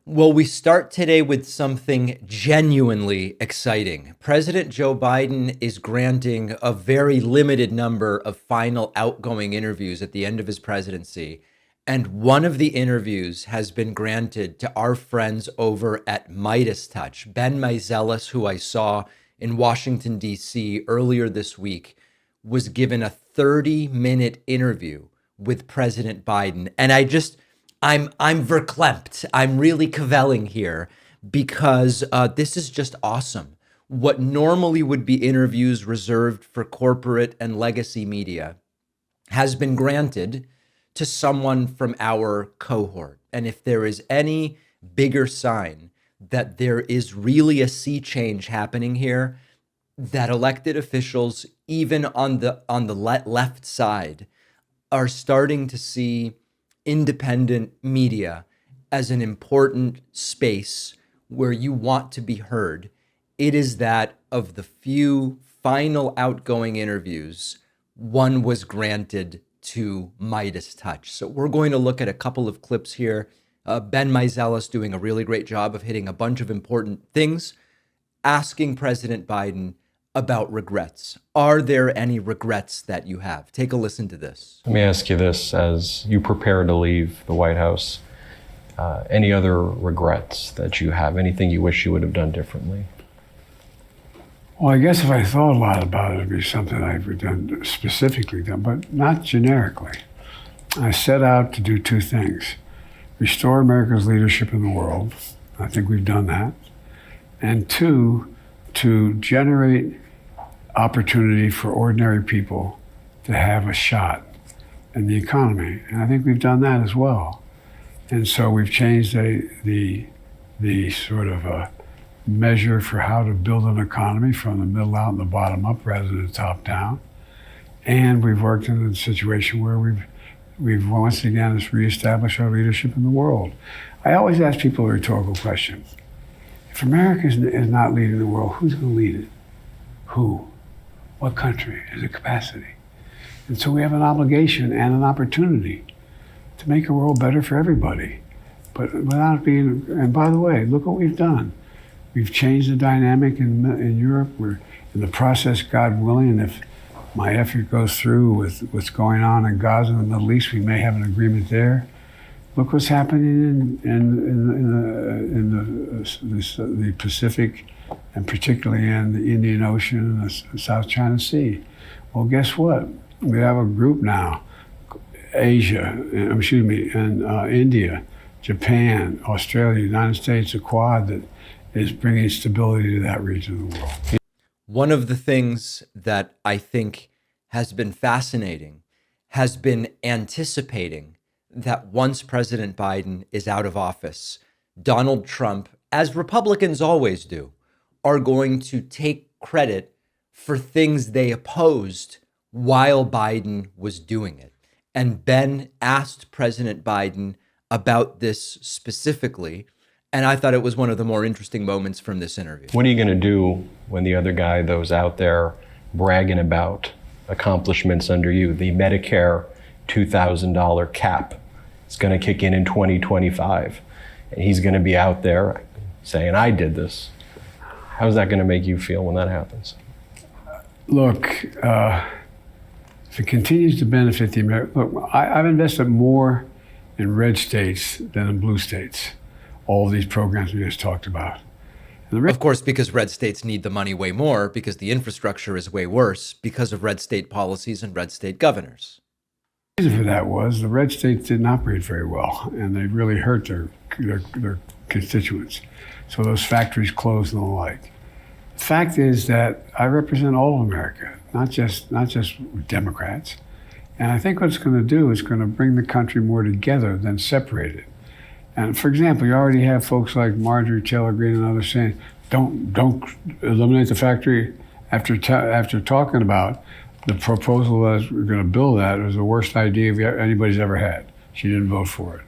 Well, we start today with something genuinely exciting. President Joe Biden is granting a very limited number of final outgoing interviews at the end of his presidency. And one of the interviews has been granted to our friends over at Meidas Touch. Ben Meiselas, who I saw in Washington, D.C. earlier this week, was given a 30-minute interview with President Biden. And I'm verklempt. I'm really cavelling here because this is just awesome. What normally would be interviews reserved for corporate and legacy media has been granted to someone from our cohort. And if there is any bigger sign that there is really a sea change happening here, that elected officials, even on the left side, are starting to see independent media as an important space where you want to be heard. It is that of the few final outgoing interviews, one was granted to Meidas Touch. So we're going to look at a couple of clips here. Ben Meiselas doing a really great job of hitting a bunch of important things, asking President Biden about regrets. Are there any regrets that you have? Take a listen to this. Let me ask you this, as you prepare to leave the White House, any other regrets that you have? Anything you wish you would have done differently? Well, I guess if I thought a lot about it, it'd be something I've done, specifically done, but not generically. I set out to do two things: restore America's leadership in the world. I think we've done that. And two, to generate opportunity for ordinary people to have a shot in the economy. And I think we've done that as well. And so we've changed the sort of a measure for how to build an economy from the middle out and the bottom up rather than the top down. And we've worked in a situation where we've once again reestablished our leadership in the world. I always ask people a rhetorical question. If America is not leading the world, who's going to lead it? Who? What country has the capacity? And so we have an obligation and an opportunity to make a world better for everybody, but without being, and by the way, look what we've done. We've changed the dynamic in Europe. We're in the process, God willing, and if my effort goes through with what's going on in Gaza and the Middle East, we may have an agreement there. Look what's happening in the Pacific, and particularly in the Indian Ocean and the South China Sea. Well, guess what? We have a group now, India, Japan, Australia, United States, a Quad that is bringing stability to that region of the world. One of the things that I think has been fascinating has been anticipating that once President Biden is out of office, Donald Trump, as Republicans always do, are going to take credit for things they opposed while Biden was doing it. And Ben asked President Biden about this specifically, and I thought it was one of the more interesting moments from this interview. What are you going to do when the other guy, those out there bragging about accomplishments under you, the Medicare $2,000 cap is going to kick in 2025, and he's going to be out there saying, I did this. How's that going to make you feel when that happens? Look, if it continues to benefit the American, look, I've invested more in red states than in blue states. All of these programs we just talked about. Of course, because red states need the money way more, because the infrastructure is way worse, because of red state policies and red state governors. The reason for that was the red states didn't operate very well, and they really hurt their constituents. So those factories closed and the like. The fact is that I represent all of America, not just Democrats. And I think what it's going to do is going to bring the country more together than separate it. And for example, you already have folks like Marjorie Taylor Greene and others saying, don't eliminate the factory after talking about the proposal that we're going to build that was the worst idea anybody's ever had. She didn't vote for it.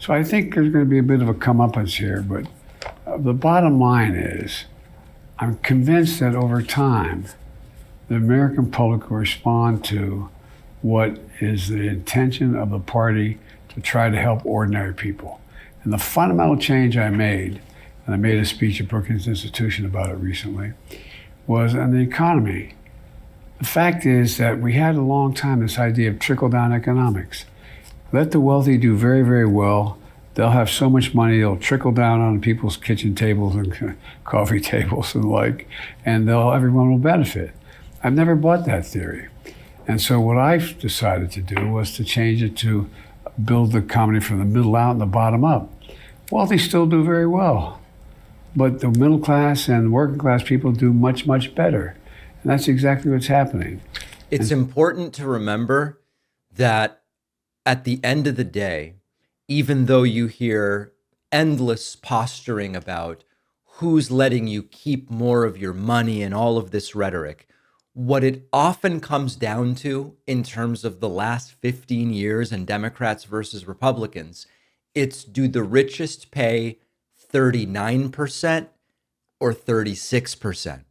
So I think there's going to be a bit of a comeuppance here, but the bottom line is I'm convinced that over time, the American public will respond to what is the intention of the party to try to help ordinary people. And the fundamental change I made, and I made a speech at Brookings Institution about it recently, was on the economy. The fact is that we had a long time this idea of trickle-down economics. Let the wealthy do very, very well. They'll have so much money, it'll trickle down on people's kitchen tables and coffee tables and the like, and everyone will benefit. I've never bought that theory. And so what I've decided to do was to change it to build the economy from the middle out and the bottom up. Wealthy still do very well, but the middle class and working class people do much, much better. And that's exactly what's happening. It's important to remember that at the end of the day, even though you hear endless posturing about who's letting you keep more of your money and all of this rhetoric, what it often comes down to in terms of the last 15 years and Democrats versus Republicans, it's do the richest pay 39% or 36%?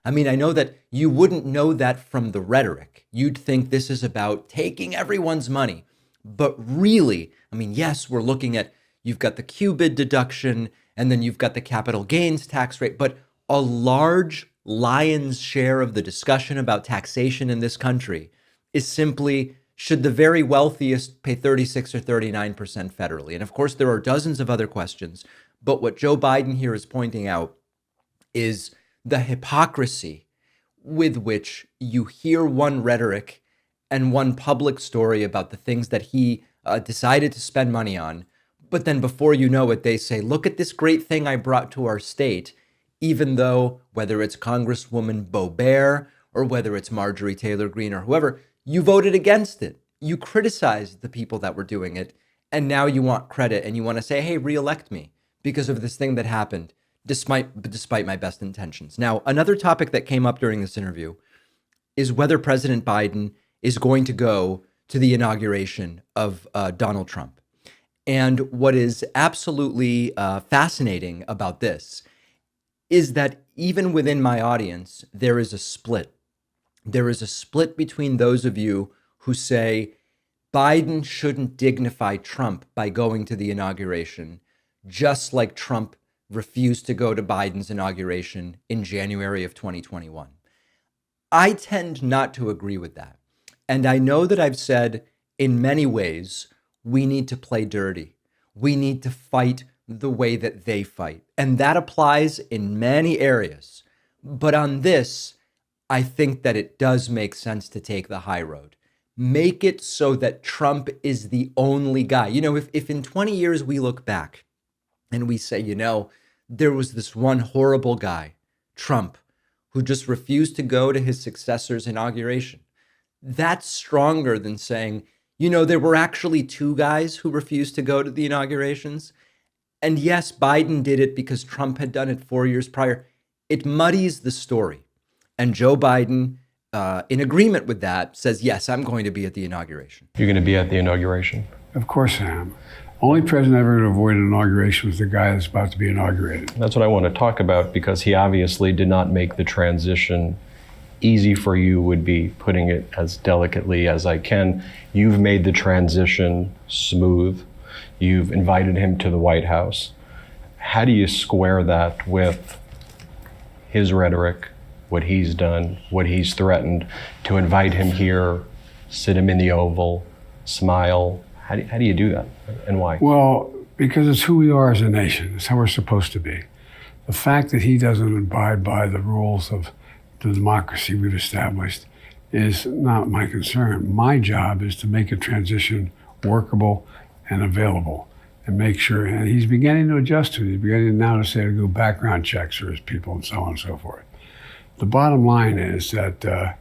I know that you wouldn't know that from the rhetoric. You'd think this is about taking everyone's money. But really, yes, we're looking at, you've got the QBID deduction, and then you've got the capital gains tax rate, but a large lion's share of the discussion about taxation in this country is simply, should the very wealthiest pay 36 or 39% federally? And of course, there are dozens of other questions, but what Joe Biden here is pointing out is the hypocrisy with which you hear one rhetoric and one public story about the things that he decided to spend money on. But then before you know it, they say, look at this great thing I brought to our state, even though whether it's Congresswoman Boebert or whether it's Marjorie Taylor Greene or whoever, you voted against it. You criticized the people that were doing it. And now you want credit and you want to say, hey, reelect me because of this thing that happened, despite my best intentions. Now, another topic that came up during this interview is whether President Biden is going to go to the inauguration of Donald Trump. And what is absolutely fascinating about this is that even within my audience, there is a split. There is a split between those of you who say Biden shouldn't dignify Trump by going to the inauguration, just like Trump refused to go to Biden's inauguration in January of 2021. I tend not to agree with that. And I know that I've said in many ways, we need to play dirty. We need to fight the way that they fight. And that applies in many areas. But on this, I think that it does make sense to take the high road. Make it so that Trump is the only guy. If in 20 years we look back and we say, there was this one horrible guy, Trump, who just refused to go to his successor's inauguration. That's stronger than saying, there were actually two guys who refused to go to the inaugurations. And yes, Biden did it because Trump had done it 4 years prior. It muddies the story. And Joe Biden, in agreement with that, says, yes, I'm going to be at the inauguration. You're going to be at the inauguration? Of course I am. Only president ever to avoid an inauguration was the guy that's about to be inaugurated. That's what I want to talk about, because he obviously did not make the transition easy for you, would be putting it as delicately as I can. You've made the transition smooth. You've invited him to the White House. How do you square that with his rhetoric, what he's done, what he's threatened, to invite him here, sit him in the Oval, smile? How do you do that, and why? Well, because it's who we are as a nation. It's how we're supposed to be. The fact that he doesn't abide by the rules of the democracy we've established is not my concern. My job is to make a transition workable and available and make sure, and he's beginning to adjust to it. He's beginning now to say to do background checks for his people and so on and so forth. The bottom line is that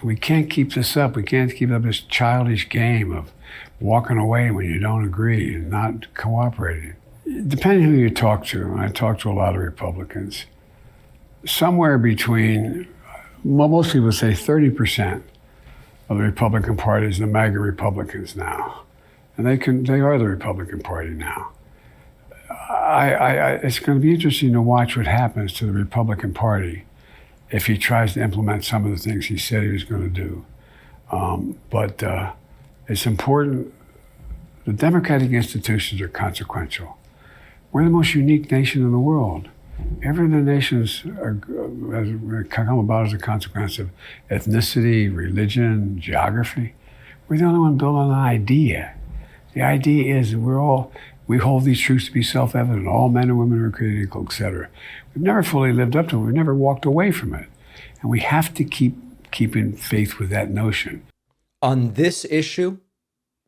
we can't keep this up. We can't keep up this childish game of walking away when you don't agree and not cooperating. Depending who you talk to, and I talk to a lot of Republicans, somewhere between, well, most people say 30% of the Republican Party is the MAGA Republicans now. And they are the Republican Party now. It's going to be interesting to watch what happens to the Republican Party if he tries to implement some of the things he said he was going to do. But it's important The democratic institutions are consequential. We're the most unique nation in the world. Every other nations come about as a consequence of ethnicity, religion, geography. We're the only one built on an idea. The idea is we hold these truths to be self-evident. All men and women are created equal, etc. We've never fully lived up to it. We've never walked away from it. And we have to keep in faith with that notion. On this issue,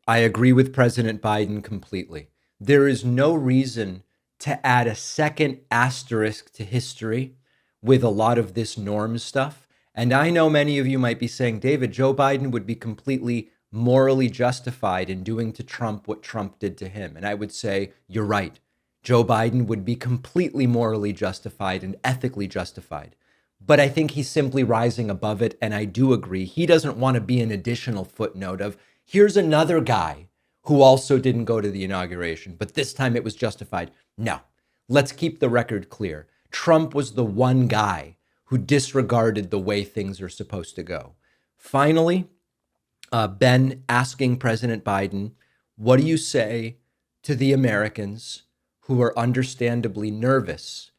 I agree with President Biden completely. There is no reason to add a second asterisk to history with a lot of this norm stuff. And I know many of you might be saying, David, Joe Biden would be completely morally justified in doing to Trump what Trump did to him. And I would say, you're right. Joe Biden would be completely morally justified and ethically justified. But I think he's simply rising above it. And I do agree. He doesn't want to be an additional footnote of, here's another guy who also didn't go to the inauguration, but this time it was justified. No, let's keep the record clear. Trump was the one guy who disregarded the way things are supposed to go. Finally, Ben asking President Biden, what do you say to the Americans who are understandably nervous?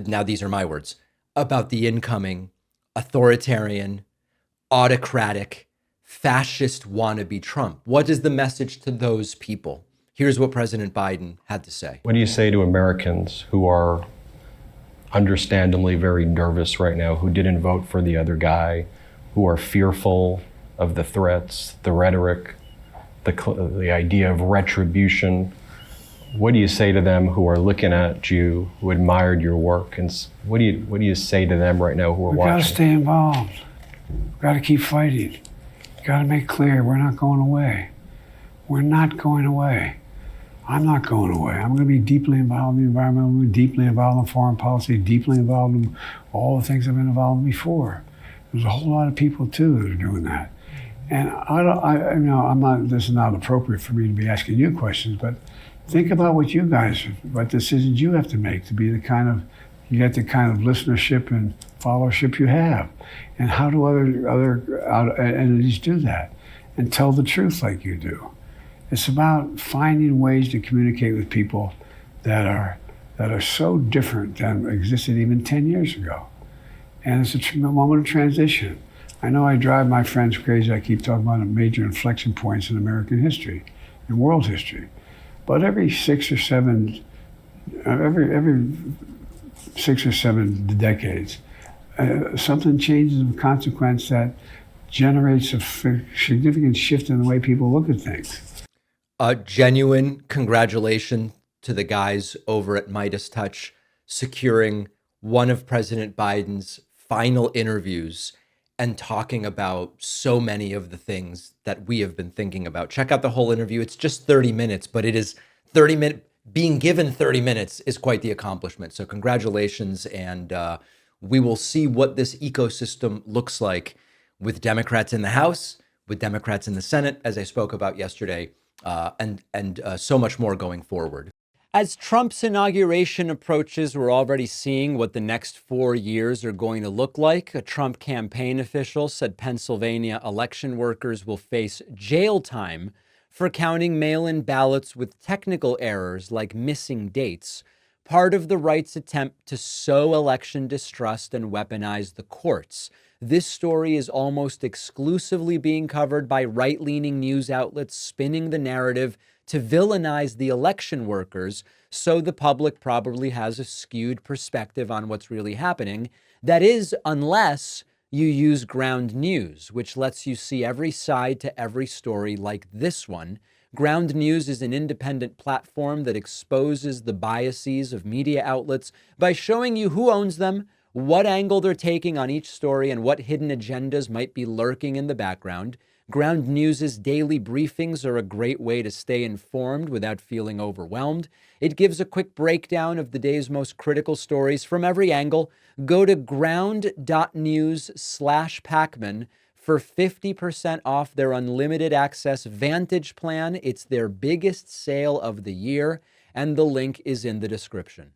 Now, these are my words, about the incoming authoritarian, autocratic, fascist wannabe Trump. What is the message to those people? Here's what President Biden had to say. What do you say to Americans who are understandably very nervous right now, who didn't vote for the other guy, who are fearful of the threats, the rhetoric, the idea of retribution? What do you say to them who are looking at you, who admired your work? And what do you say to them right now who are watching? We've got to stay involved. We've got to keep fighting. We've got to make clear we're not going away. We're not going away. I'm not going away. I'm going to be deeply involved in the environment. I'm going to be deeply involved in foreign policy, deeply involved in all the things I've been involved in before. There's a whole lot of people too that are doing that. And this is not appropriate for me to be asking you questions, but think about what decisions you have to make to be you get the kind of listenership and followership you have. And how do other entities do that? And tell the truth like you do. It's about finding ways to communicate with people that are so different than existed even 10 years ago. And it's a moment of transition. I know I drive my friends crazy. I keep talking about major inflection points in American history, in world history. But every 6 or 7 decades, something changes of consequence that generates a significant shift in the way people look at things. A genuine congratulations to the guys over at Meidas Touch securing one of President Biden's final interviews and talking about so many of the things that we have been thinking about. Check out the whole interview. It's just 30 minutes, but it is 30 minutes. Being given 30 minutes is quite the accomplishment. So congratulations. And we will see what this ecosystem looks like with Democrats in the House, with Democrats in the Senate, as I spoke about yesterday, and so much more going forward. As Trump's inauguration approaches, we're already seeing what the next 4 years are going to look like. A Trump campaign official said Pennsylvania election workers will face jail time for counting mail-in ballots with technical errors like missing dates, part of the right's attempt to sow election distrust and weaponize the courts. This story is almost exclusively being covered by right-leaning news outlets spinning the narrative to villainize the election workers, so the public probably has a skewed perspective on what's really happening. That is, unless you use ground news, which lets you see every side to every story like this one. Ground news is an independent platform that exposes the biases of media outlets by showing you who owns them, what angle they're taking on each story, and what hidden agendas might be lurking in the background. Ground News's daily briefings are a great way to stay informed without feeling overwhelmed. It gives a quick breakdown of the day's most critical stories from every angle. Go to ground.news/Pacman for 50% off their unlimited access Vantage plan. It's their biggest sale of the year, and the link is in the description.